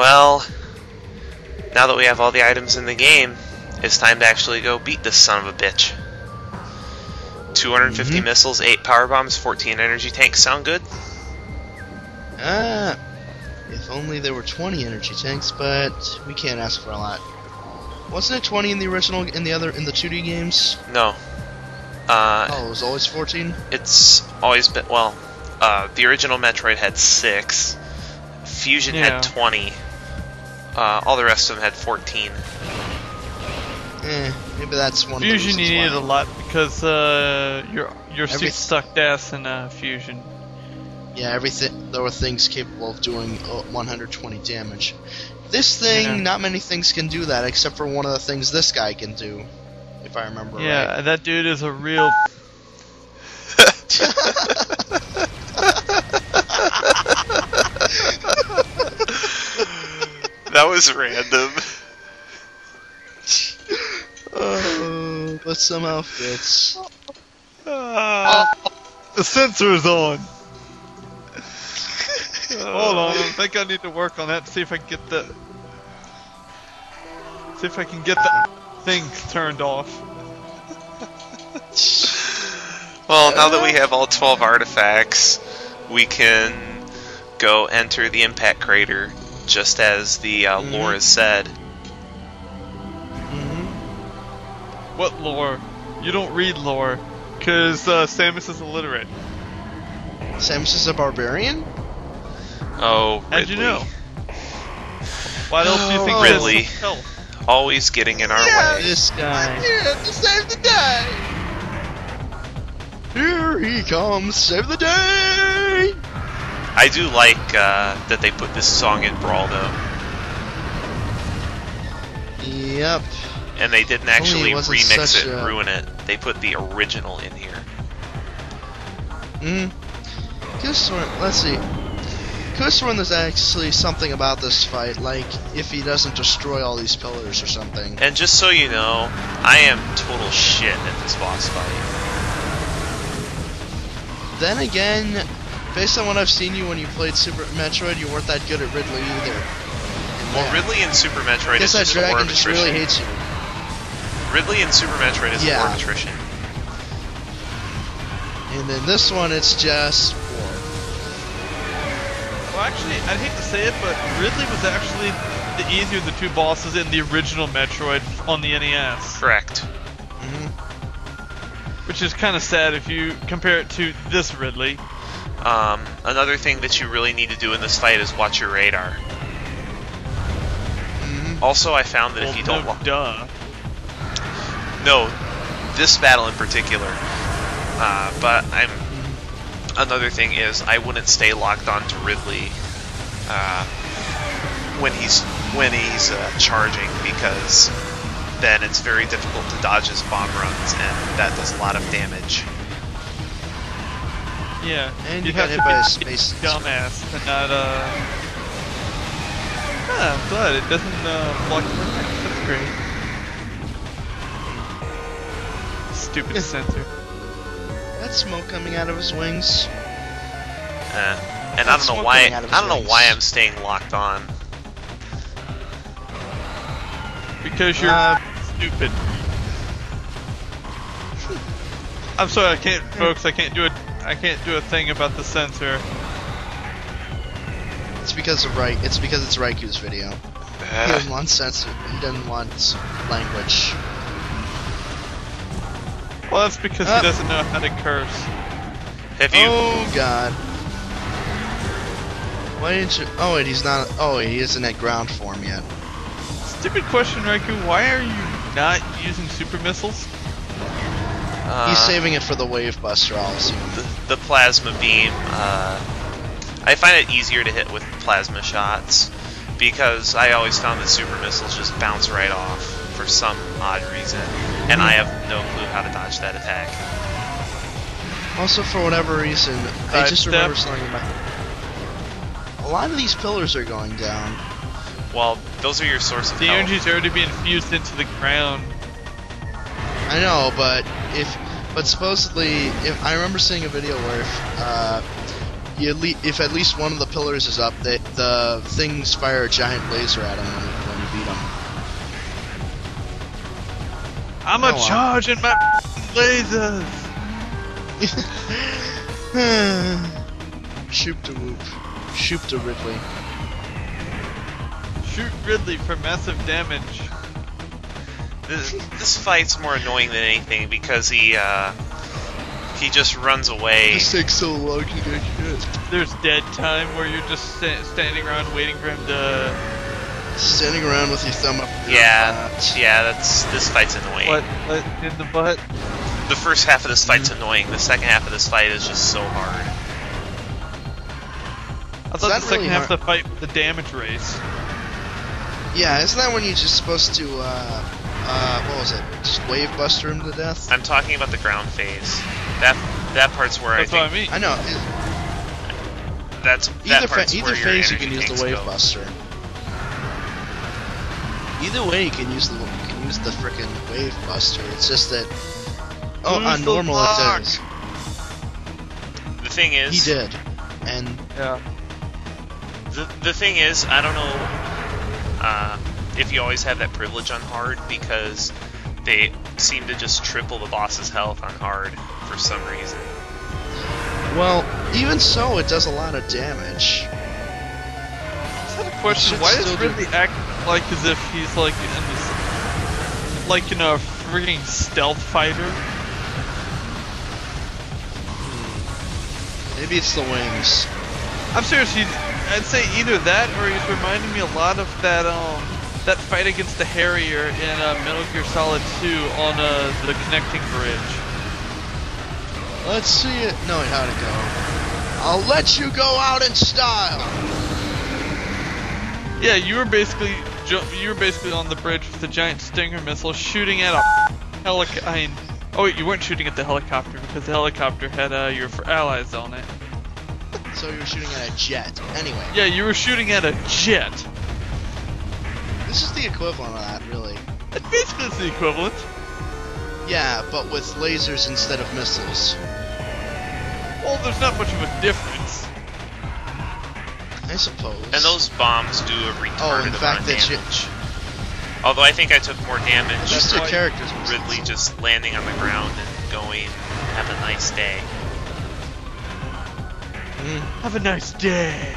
Well, now that we have all the items in the game, it's time to actually go beat this son of a bitch. 250 missiles, 8 power bombs, 14 energy tanks. Sound good? If only there were 20 energy tanks, but we can't ask for a lot. Wasn't it 20 in the original, in the 2D games? No. Oh, it was always 14? It's always been, well, the original Metroid had 6. Fusion had 20. All the rest of them had 14. Maybe that's one Fusion of the you needed why. a lot because your suit sucked ass in Fusion. Yeah, there were things capable of doing 120 damage. This thing, not many things can do that, except for one of the things this guy can do, if I remember right. Yeah, that dude is a real... That was random. Oh, but somehow fits. The sensor's on. Hold on, I think I need to work on that. See if I can get the thing turned off. Well, now that we have all 12 artifacts, we can go enter the impact crater, just as the lore has said. What lore? You don't read lore, because Samus is illiterate. Samus is a barbarian? Oh, Ridley. How'd you know? What else do you think Ridley. this? Always getting in our way. This guy. I'm here to save the day! Here he comes, save the day! I do like that they put this song in Brawl, though. Yep. And they didn't Only actually it wasn't remix such it and a- ruin it. They put the original in here. Let's see. Could've sworn there's actually something about this fight, like if he doesn't destroy all these pillars or something. And just so you know, I am total shit at this boss fight. Then again, based on what I've seen you when you played Super Metroid, you weren't that good at Ridley either. Well, Ridley in Super Metroid I guess is that just a war dragon of just attrition. really hates you. Ridley in Super Metroid is a war of attrition. And in this one, it's just war. Well, actually, I'd hate to say it, but Ridley was actually the easier of the two bosses in the original Metroid on the NES. Correct. Which is kind of sad if you compare it to this Ridley. Another thing that you really need to do in this fight is watch your radar. Also, I found that if you don't... No, this battle in particular. But another thing is I wouldn't stay locked on to Ridley when he's charging, because then it's very difficult to dodge his bomb runs, and that does a lot of damage. Yeah, And you you got have hit to by a be space dumbass and not I'm glad it doesn't block your attack. That's great. Stupid sensor. That smoke coming out of his wings. And I don't know why I'm staying locked on. Because you're stupid. I'm sorry, I can't, folks. I can't do a thing about the sensor. It's because of It's because it's Raiku's video. He doesn't want censor. He doesn't want language. Well, that's because he doesn't know how to curse. Have you? Oh God! Why didn't you? Oh wait, he's not. Oh wait, he isn't at ground form yet. Stupid question, Raikou. Why are you not using super missiles? He's saving it for the Wave Buster, I'll assume. The plasma beam. I find it easier to hit with plasma shots, because I always found that super missiles just bounce right off for some odd reason, and I have no clue how to dodge that attack. Also, for whatever reason, I just remember something about. A lot of these pillars are going down. Well, those are your source of The health. energy's already being fused into the ground. I know, but supposedly, if I remember seeing a video where if if at least one of the pillars is up, the things fire a giant laser at him when you beat him. I'm a charging my lasers. Shoop to whoop. Shoop to Ridley. Shoot Ridley for massive damage. This fight's more annoying than anything because he just runs away. This takes so long to get hit. There's dead time where you're just standing around waiting for him to. Standing around with your thumb up. Yeah, this fight's annoying. What in the butt? The first half of this fight's annoying. The second half of this fight is just so hard. I thought the second half of the fight was the damage race. Yeah, isn't that when you're just supposed to what was it? Just wave buster him to death? I'm talking about the ground phase. That part's where That's what I mean. I know. That part's Either where your phase you energy can use tanks the wave go. buster. Either way, you can use the frickin' wave buster. It's just that on normal it does. The thing is, He did, and Yeah. the thing is, I don't know if you always have that privilege on hard because they seem to just triple the boss's health on hard for some reason. well, even so, it does a lot of damage. I just had a question. Why does Ridley act like as if he's like in this, like in a freaking stealth fighter? Maybe it's the wings. I'm serious. I'd say either that or he's reminding me a lot of that that fight against the Harrier in Metal Gear Solid 2 on the connecting bridge. Let's see it. No, how'd it go? I'll let you go out in style. Yeah, you were basically on the bridge with the giant Stinger missile shooting at a helicopter. Oh wait, you weren't shooting at the helicopter because the helicopter had your allies on it. So you were shooting at a jet. Anyway. Yeah, you were shooting at a jet. This is the equivalent of that, really. It basically is the equivalent. Yeah, but with lasers instead of missiles. Well, there's not much of a difference. I suppose. And those bombs do a retarded in fact, amount of damage. Although I think I took more damage Just your from characters. Ridley just landing on the ground and going, have a nice day. Have a nice day.